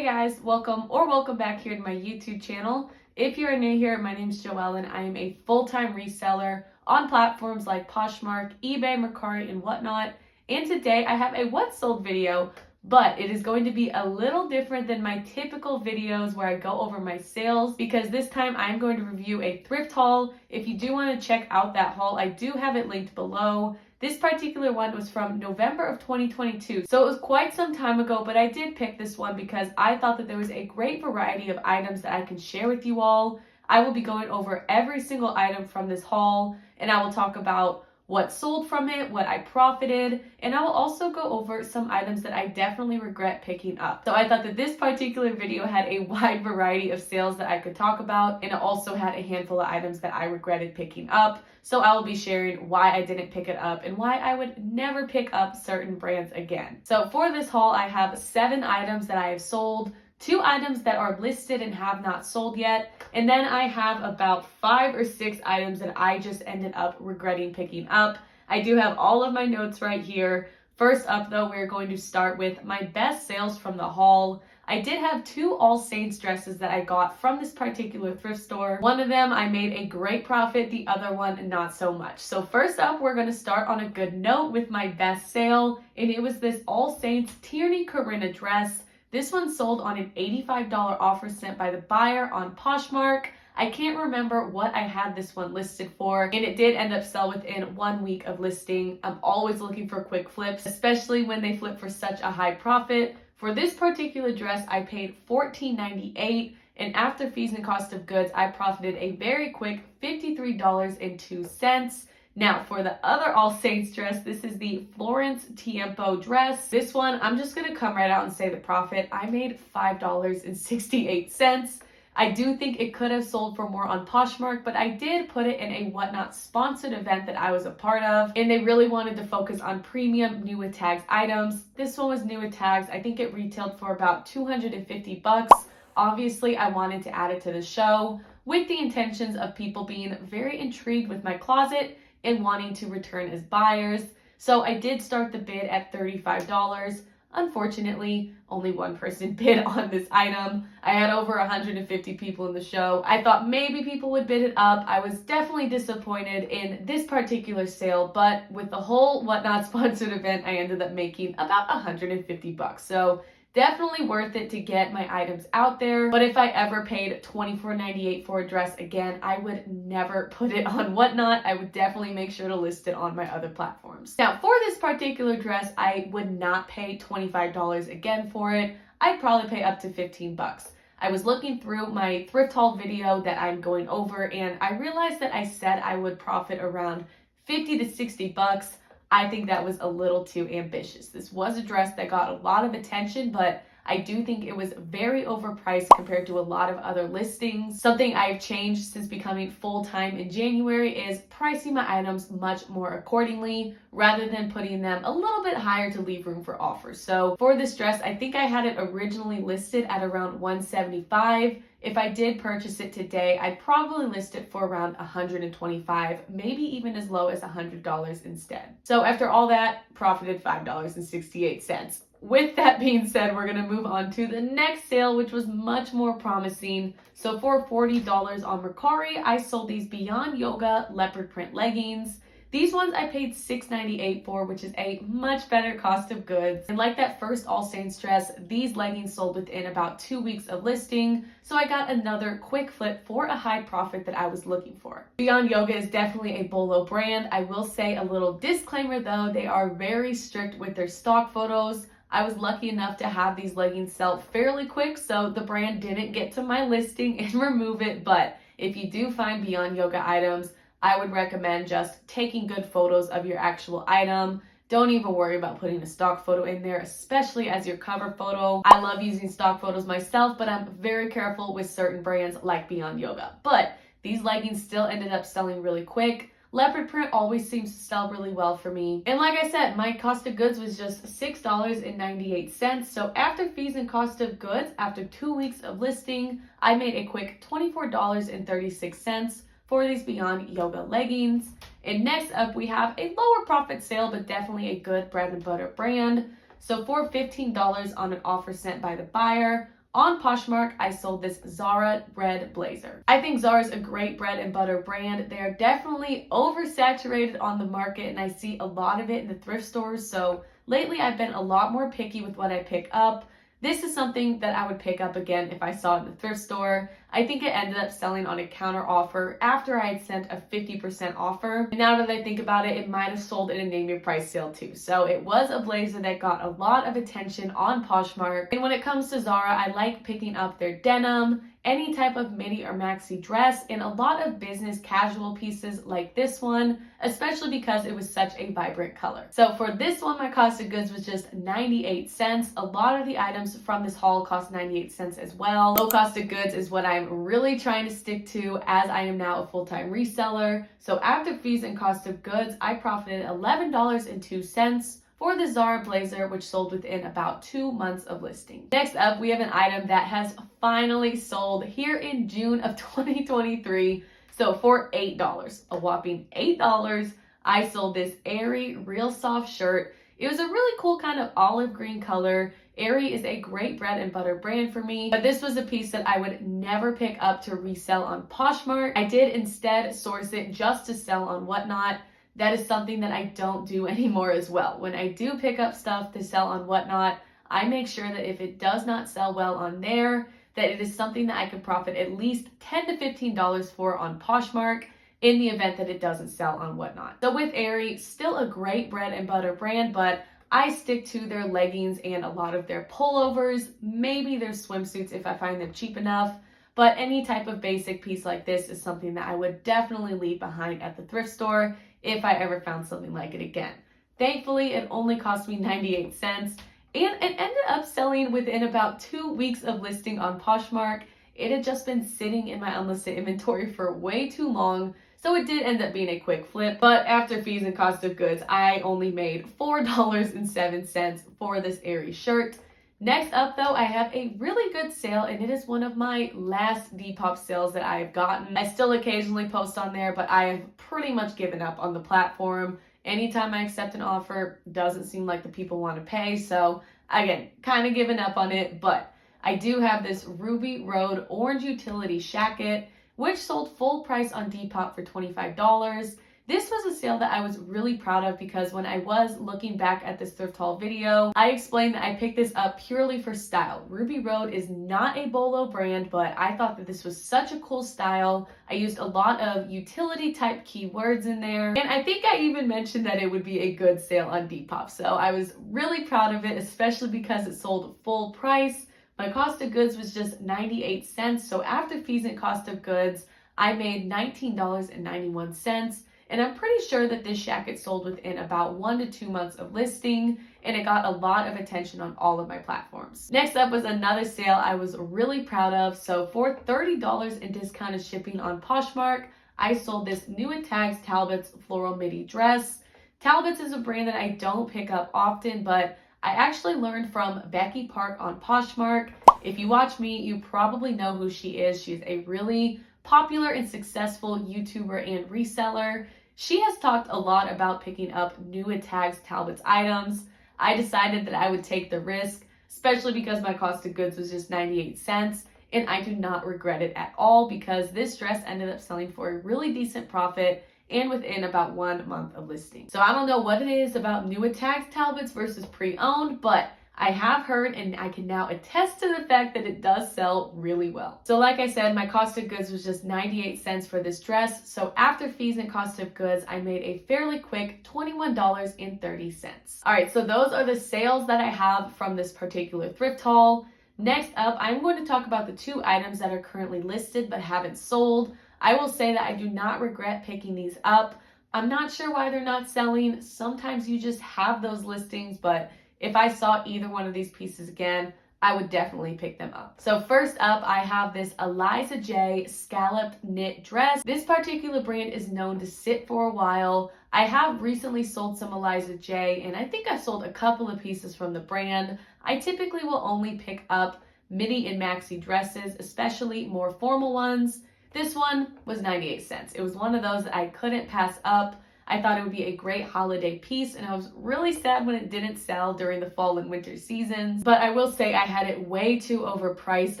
Hey guys, welcome back here to my YouTube channel. If you're new here, my name is Joelle and I am a full-time reseller on platforms like Poshmark, eBay, Mercari, and whatnot. And today I have a what sold video, but it is going to be a little different than my typical videos where I go over my sales because this time I'm going to review a thrift haul. If you do want to check out that haul, I do have it linked below. This particular one was from November of 2022, so it was quite some time ago, but I did pick this one because I thought that there was a great variety of items that I can share with you all. I will be going over every single item from this haul, and I will talk about what sold from it, what I profited, and I will also go over some items that I definitely regret picking up. So I thought that this particular video had a wide variety of sales that I could talk about, and it also had a handful of items that I regretted picking up. So I will be sharing why I didn't pick it up and why I would never pick up certain brands again. So for this haul, I have 7 items that I have sold, 2 items that are listed and have not sold yet, and then I have about 5 or 6 items that I just ended up regretting picking up. I do have all of my notes right here. First up though, we're going to start with my best sales from the haul. I did have 2 All Saints dresses that I got from this particular thrift store. One of them I made a great profit, the other one not so much. So first up, we're going to start on a good note with my best sale, and it was this All Saints Tierney Corinna dress. This one sold on an $85 offer sent by the buyer on Poshmark. I can't remember what I had this one listed for, and it did end up sell within 1 week of listing. I'm always looking for quick flips, especially when they flip for such a high profit. For this particular dress, I paid $14.98, and after fees and cost of goods, I profited a very quick $53.02. Now, for the other All Saints dress, this is the Florence Tiempo dress. This one, I'm just going to come right out and say the profit. I made $5.68. I do think it could have sold for more on Poshmark, but I did put it in a Whatnot sponsored event that I was a part of, and they really wanted to focus on premium new with tags items. This one was new with tags. I think it retailed for about $250. Obviously, I wanted to add it to the show with the intentions of people being very intrigued with my closet and wanting to return as buyers. So I did start the bid at $35. Unfortunately, only one person bid on this item. I had over 150 people in the show. I thought maybe people would bid it up. I was definitely disappointed in this particular sale, but with the whole Whatnot sponsored event, I ended up making about $150. So definitely worth it to get my items out there. But if I ever paid $24.98 for a dress again, I would never put it on Whatnot. I would definitely make sure to list it on my other platforms. Now, for this particular dress, I would not pay $25 again for it. I'd probably pay up to $15. I was looking through my thrift haul video that I'm going over, and I realized that I said I would profit around $50 to $60. I think that was a little too ambitious. This was a dress that got a lot of attention, but I do think it was very overpriced compared to a lot of other listings. Something I've changed since becoming full-time in January is pricing my items much more accordingly rather than putting them a little bit higher to leave room for offers. So for this dress, I think I had it originally listed at around $175. If I did purchase it today, I'd probably list it for around $125, maybe even as low as $100 instead. So after all that, profited $5.68. With that being said, we're going to move on to the next sale, which was much more promising. So for $40 on Mercari, I sold these Beyond Yoga leopard print leggings. These ones I paid $6.98 for, which is a much better cost of goods. And like that first All Saints dress, these leggings sold within about 2 weeks of listing. So I got another quick flip for a high profit that I was looking for. Beyond Yoga is definitely a BOLO brand. I will say a little disclaimer though, they are very strict with their stock photos. I was lucky enough to have these leggings sell fairly quick, so the brand didn't get to my listing and remove it. But if you do find Beyond Yoga items, I would recommend just taking good photos of your actual item. Don't even worry about putting a stock photo in there, especially as your cover photo. I love using stock photos myself, but I'm very careful with certain brands like Beyond Yoga. But these leggings still ended up selling really quick. Leopard print always seems to sell really well for me. And like I said, my cost of goods was just $6.98. So after fees and cost of goods, after 2 weeks of listing, I made a quick $24.36 for these Beyond Yoga leggings. And next up, we have a lower profit sale, but definitely a good bread and butter brand. So for $15 on an offer sent by the buyer On Poshmark, I sold this Zara red blazer. I think Zara is a great bread and butter brand. They are definitely oversaturated on the market, and I see a lot of it in the thrift stores. So lately, I've been a lot more picky with what I pick up. This is something that I would pick up again if I saw it in the thrift store. I think it ended up selling on a counter offer after I had sent a 50% offer. And now that I think about it, it might have sold in a name your price sale too. So it was a blazer that got a lot of attention on Poshmark. And when it comes to Zara, I like picking up their denim, any type of midi or maxi dress, and a lot of business casual pieces like this one, especially because it was such a vibrant color. So for this one, my cost of goods was just 98 cents. A lot of the items from this haul cost 98 cents as well. Low cost of goods is what I'm really trying to stick to, as I am now a full-time reseller. So after fees and cost of goods, I profited $11.02 for the Zara blazer, which sold within about 2 months of listing. Next up, we have an item that has finally sold here in June of 2023. So for $8, a whopping $8, I sold this Aerie Real Soft shirt. It was a really cool kind of olive green color. Aerie is a great bread and butter brand for me, but this was a piece that I would never pick up to resell on Poshmark. I did instead source it just to sell on Whatnot. That is something that I don't do anymore as well. When I do pick up stuff to sell on Whatnot, I make sure that if it does not sell well on there, that it is something that I can profit at least $10 to $15 for on Poshmark in the event that it doesn't sell on Whatnot. So with Aerie, still a great bread and butter brand, but I stick to their leggings and a lot of their pullovers, maybe their swimsuits if I find them cheap enough. But any type of basic piece like this is something that I would definitely leave behind at the thrift store if I ever found something like it again. Thankfully, it only cost me 98 cents, and it ended up selling within about 2 weeks of listing on Poshmark. It had just been sitting in my unlisted inventory for way too long, so it did end up being a quick flip. But after fees and cost of goods, I only made $4.07 for this Aerie shirt. Next up though, I have a really good sale, and it is one of my last Depop sales that I have gotten. I still occasionally post on there, but I have pretty much given up on the platform. Anytime I accept an offer, doesn't seem like the people want to pay. So again, kind of given up on it, but I do have this Ruby Road Orange Utility Shacket, which sold full price on Depop for $25. This was a sale that I was really proud of because when I was looking back at this thrift haul video, I explained that I picked this up purely for style. Ruby Road is not a BOLO brand, but I thought that this was such a cool style. I used a lot of utility type keywords in there, and I think I even mentioned that it would be a good sale on Depop. So I was really proud of it, especially because it sold full price. My cost of goods was just 98 cents. So after fees and cost of goods, I made $19.91. And I'm pretty sure that this jacket sold within about 1 to 2 months of listing, and it got a lot of attention on all of my platforms. Next up was another sale I was really proud of. So for $30 in discounted shipping on Poshmark, I sold this New at Tags Talbot's floral midi dress. Talbot's is a brand that I don't pick up often, but I actually learned from Becky Park on Poshmark. If you watch me, you probably know who she is. She's a really popular and successful YouTuber and reseller. She has talked a lot about picking up New at Tags Talbot's items. I decided that I would take the risk, especially because my cost of goods was just 98 cents, and I do not regret it at all because this dress ended up selling for a really decent profit and within about 1 month of listing. So I don't know what it is about New at Tags Talbot's versus pre-owned, but I have heard and I can now attest to the fact that it does sell really well. So like I said, my cost of goods was just 98 cents for this dress. So after fees and cost of goods, I made a fairly quick $21.30. All right, so those are the sales that I have from this particular thrift haul. Next up, I'm going to talk about the 2 items that are currently listed but haven't sold. I will say that I do not regret picking these up. I'm not sure why they're not selling. Sometimes you just have those listings, but if I saw either one of these pieces again, I would definitely pick them up. So first up, I have this Eliza J scalloped knit dress. This particular brand is known to sit for a while. I have recently sold some Eliza J, and I think I've sold a couple of pieces from the brand. I typically will only pick up midi and maxi dresses, especially more formal ones. This one was 98 cents. It was one of those that I couldn't pass up. I thought it would be a great holiday piece, and I was really sad when it didn't sell during the fall and winter seasons. But I will say I had it way too overpriced.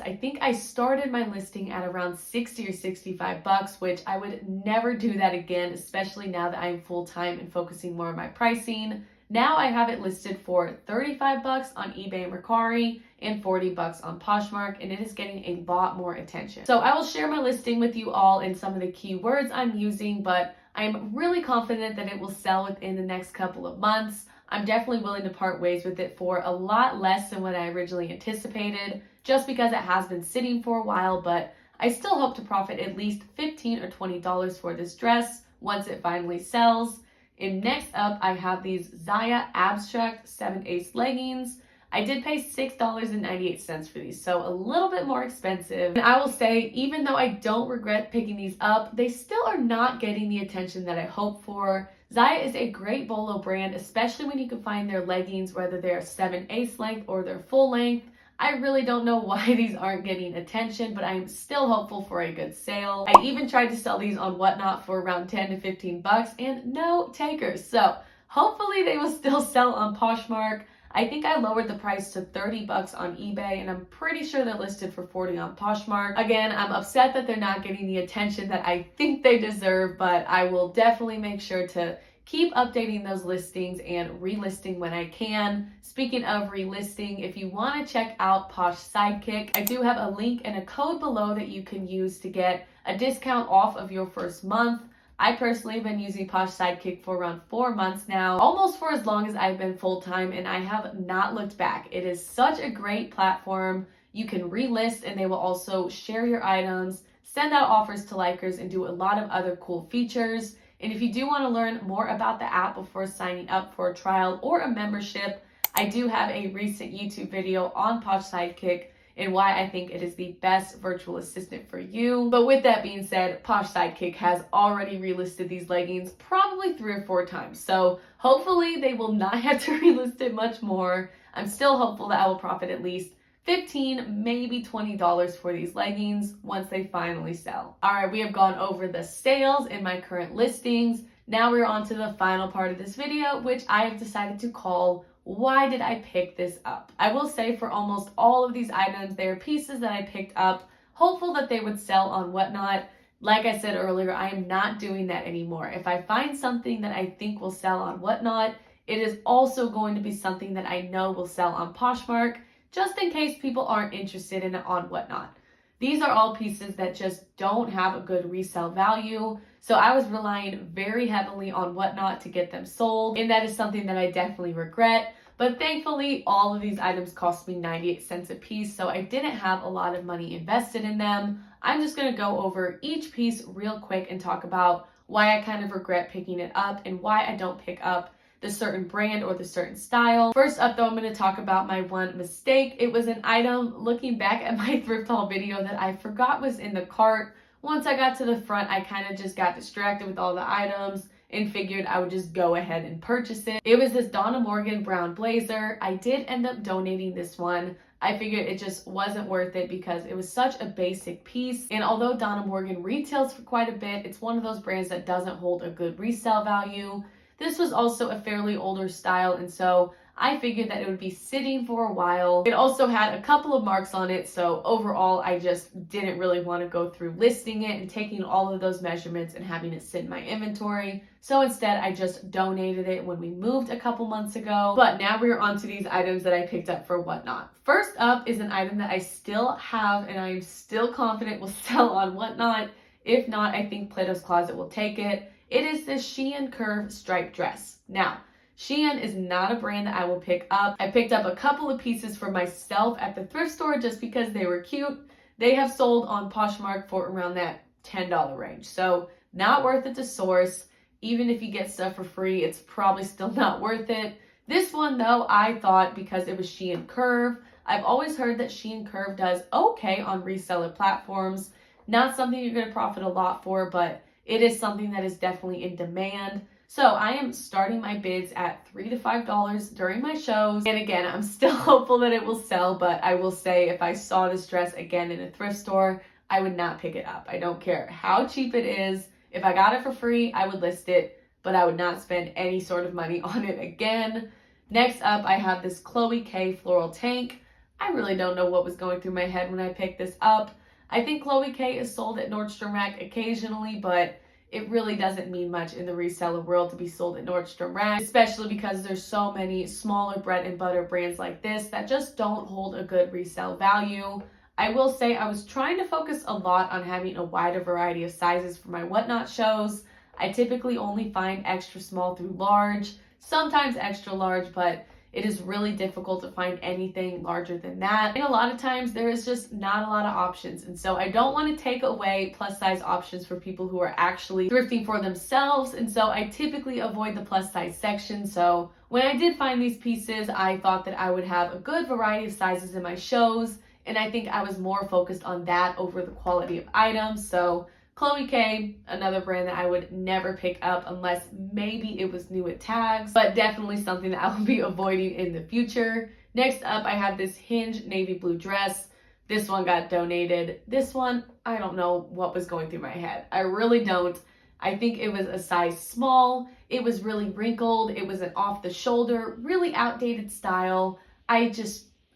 I think I started my listing at around 60 or 65 bucks, which I would never do that again, especially now that I'm full-time and focusing more on my pricing. Now I have it listed for 35 bucks on eBay and Mercari and 40 bucks on Poshmark, and it is getting a lot more attention. So I will share my listing with you all and some of the keywords I'm using, but I'm really confident that it will sell within the next couple of months. I'm definitely willing to part ways with it for a lot less than what I originally anticipated, just because it has been sitting for a while, but I still hope to profit at least $15 or $20 for this dress once it finally sells. And next up, I have these Zaya Abstract 7/8 leggings. I did pay $6.98 for these, so a little bit more expensive. And I will say, even though I don't regret picking these up, they still are not getting the attention that I hoped for. Zaya is a great BOLO brand, especially when you can find their leggings, whether they're 7/8 length or they're full length. I really don't know why these aren't getting attention, but I'm still hopeful for a good sale. I even tried to sell these on Whatnot for around 10 to 15 bucks and no takers. So hopefully they will still sell on Poshmark. I think I lowered the price to 30 bucks on eBay, and I'm pretty sure they're listed for 40 on Poshmark. Again, I'm upset that they're not getting the attention that I think they deserve, but I will definitely make sure to keep updating those listings and relisting when I can. Speaking of relisting, if you want to check out Posh Sidekick, I do have a link and a code below that you can use to get a discount off of your first month. I personally have been using Posh Sidekick for around 4 months now, almost for as long as I've been full-time, and I have not looked back. It is such a great platform. You can relist, and they will also share your items, send out offers to likers, and do a lot of other cool features. And if you do want to learn more about the app before signing up for a trial or a membership, I do have a recent YouTube video on Posh Sidekick and why I think it is the best virtual assistant for you. But with that being said, Posh Sidekick has already relisted these leggings probably 3 or 4 times. So hopefully they will not have to relist it much more. I'm still hopeful that I will profit at least $15, maybe $20 for these leggings once they finally sell. All right, we have gone over the sales in my current listings. Now we're on to the final part of this video, which I have decided to call Why Did I Pick This Up? I will say for almost all of these items, they are pieces that I picked up, hopeful that they would sell on Whatnot. Like I said earlier, I am not doing that anymore. If I find something that I think will sell on Whatnot, it is also going to be something that I know will sell on Poshmark, just in case people aren't interested in it on Whatnot. These are all pieces that just don't have a good resale value. So I was relying very heavily on Whatnot to get them sold, and that is something that I definitely regret. But thankfully, all of these items cost me 98 cents a piece, so I didn't have a lot of money invested in them. I'm just going to go over each piece real quick and talk about why I kind of regret picking it up and why I don't pick up the certain brand or the certain style. First up though, I'm going to talk about my one mistake. It was an item, looking back at my thrift haul video, that I forgot was in the cart. Once I got to the front, I kind of just got distracted with all the items and figured I would just go ahead and purchase it. It was this Donna Morgan brown blazer. I did end up donating this one. I figured it just wasn't worth it because it was such a basic piece. And although Donna Morgan retails for quite a bit, it's one of those brands that doesn't hold a good resale value. This was also a fairly older style, and so I figured that it would be sitting for a while. It also had a couple of marks on it, so overall I just didn't really want to go through listing it and taking all of those measurements and having it sit in my inventory. So instead I just donated it when we moved a couple months ago. But now we're on to these items that I picked up for Whatnot. First up is an item that I still have and I am still confident will sell on Whatnot. If not, I think Plato's Closet will take it. It is this Shein Curve striped dress. Now, Shein is not a brand that I will pick up. I picked up a couple of pieces for myself at the thrift store just because they were cute. They have sold on Poshmark for around that $10 range. So not worth it to source. Even if you get stuff for free, it's probably still not worth it. This one though, I thought because it was Shein Curve. I've always heard that Shein Curve does okay on reseller platforms. Not something you're going to profit a lot for, but it is something that is definitely in demand. So I am starting my bids at $3 to $5 during my shows. And again, I'm still hopeful that it will sell, but I will say if I saw this dress again in a thrift store, I would not pick it up. I don't care how cheap it is. If I got it for free, I would list it. but I would not spend any sort of money on it again. Next up, I have this Chloe K floral tank. I really don't know what was going through my head when I picked this up. I think Chloe K is sold at Nordstrom Rack occasionally, but it really doesn't mean much in the reseller world to be sold at Nordstrom Rack, especially because there's so many smaller bread and butter brands like this that just don't hold a good resale value. I will say I was trying to focus a lot on having a wider variety of sizes for my whatnot shows. I typically only find extra small through large, sometimes extra large, but it is really difficult to find anything larger than that. And a lot of times there is just not a lot of options. And so I don't want to take away plus size options for people who are actually thrifting for themselves. And so I typically avoid the plus size section. So when I did find these pieces, I thought that I would have a good variety of sizes in my shows. And I think I was more focused on that over the quality of items. So Chloe K, another brand that I would never pick up unless maybe it was new at tags, but definitely something that I will be avoiding in the future. Next up, I have this Hinge navy blue dress. This one got donated. This one, I don't know what was going through my head. I really don't. I think it was a size small. It was really wrinkled. It was an off the shoulder, really outdated style. I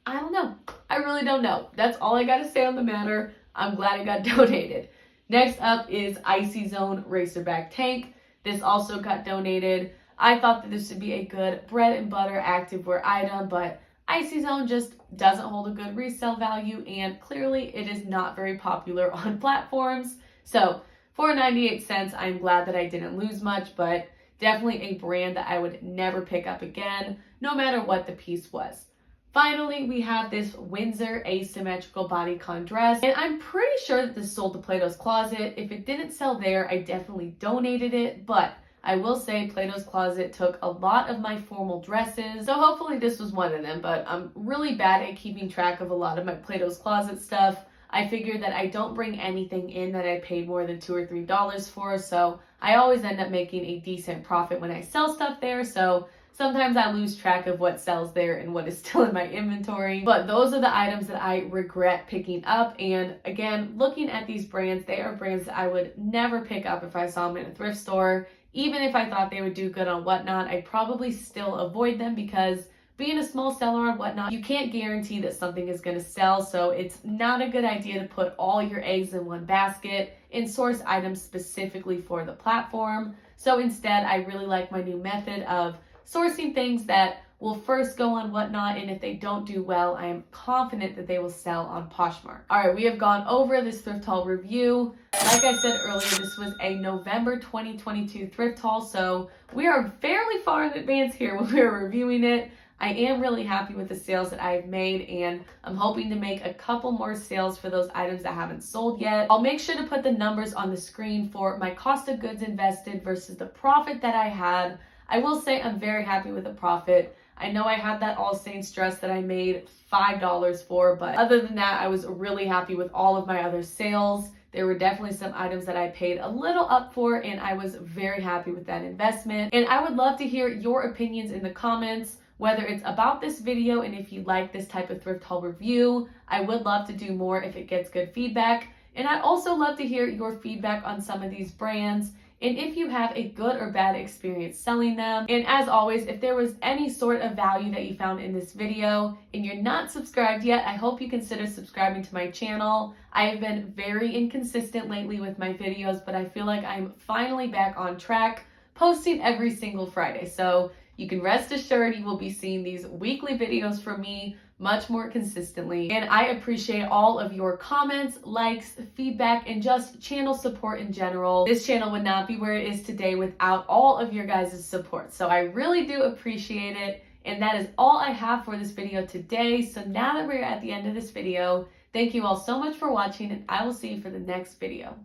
don't know. I really don't know. That's all I got to say on the matter. I'm glad it got donated. Next up is Icy Zone Racerback Tank. This also got donated. I thought that this would be a good bread and butter activewear item, but Icy Zone just doesn't hold a good resale value, and clearly it is not very popular on platforms. So for 98 cents, I'm glad that I didn't lose much, but definitely a brand that I would never pick up again, no matter what the piece was. Finally, we have this Windsor asymmetrical bodycon dress, and I'm pretty sure that this sold to Plato's Closet. If it didn't sell there, I definitely donated it, but I will say Plato's Closet took a lot of my formal dresses, so hopefully this was one of them, but I'm really bad at keeping track of a lot of my Plato's Closet stuff. I figured that I don't bring anything in that I paid more than $2 or $3 for, so I always end up making a decent profit when I sell stuff there, so sometimes I lose track of what sells there and what is still in my inventory. But those are the items that I regret picking up. And again, looking at these brands, they are brands that I would never pick up if I saw them in a thrift store. Even if I thought they would do good on Whatnot, I'd probably still avoid them because being a small seller on Whatnot, you can't guarantee that something is going to sell. So it's not a good idea to put all your eggs in one basket and source items specifically for the platform. So instead, I really like my new method of sourcing things that will first go on Whatnot, and if they don't do well, I am confident that they will sell on Poshmark. All right, we have gone over this thrift haul review. Like I said earlier, this was a November 2022 thrift haul, so we are fairly far in advance here when we are reviewing it. I am really happy with the sales that I've made, and I'm hoping to make a couple more sales for those items that haven't sold yet. I'll make sure to put the numbers on the screen for my cost of goods invested versus the profit that I had. I will say I'm very happy with the profit. I know I had that All Saints dress that I made $5 for, but other than that, I was really happy with all of my other sales. There were definitely some items that I paid a little up for, and I was very happy with that investment. And I would love to hear your opinions in the comments, whether it's about this video and if you like this type of thrift haul review. I would love to do more if it gets good feedback. And I'd also love to hear your feedback on some of these brands, and if you have a good or bad experience selling them. And as always, if there was any sort of value that you found in this video and you're not subscribed yet, I hope you consider subscribing to my channel. I have been very inconsistent lately with my videos, but I feel like I'm finally back on track, posting every single Friday. So you can rest assured you will be seeing these weekly videos from me much more consistently. And I appreciate all of your comments, likes, feedback, and just channel support in general. This channel would not be where it is today without all of your guys' support. So I really do appreciate it. And that is all I have for this video today. So now that we're at the end of this video, thank you all so much for watching, and I will see you for the next video.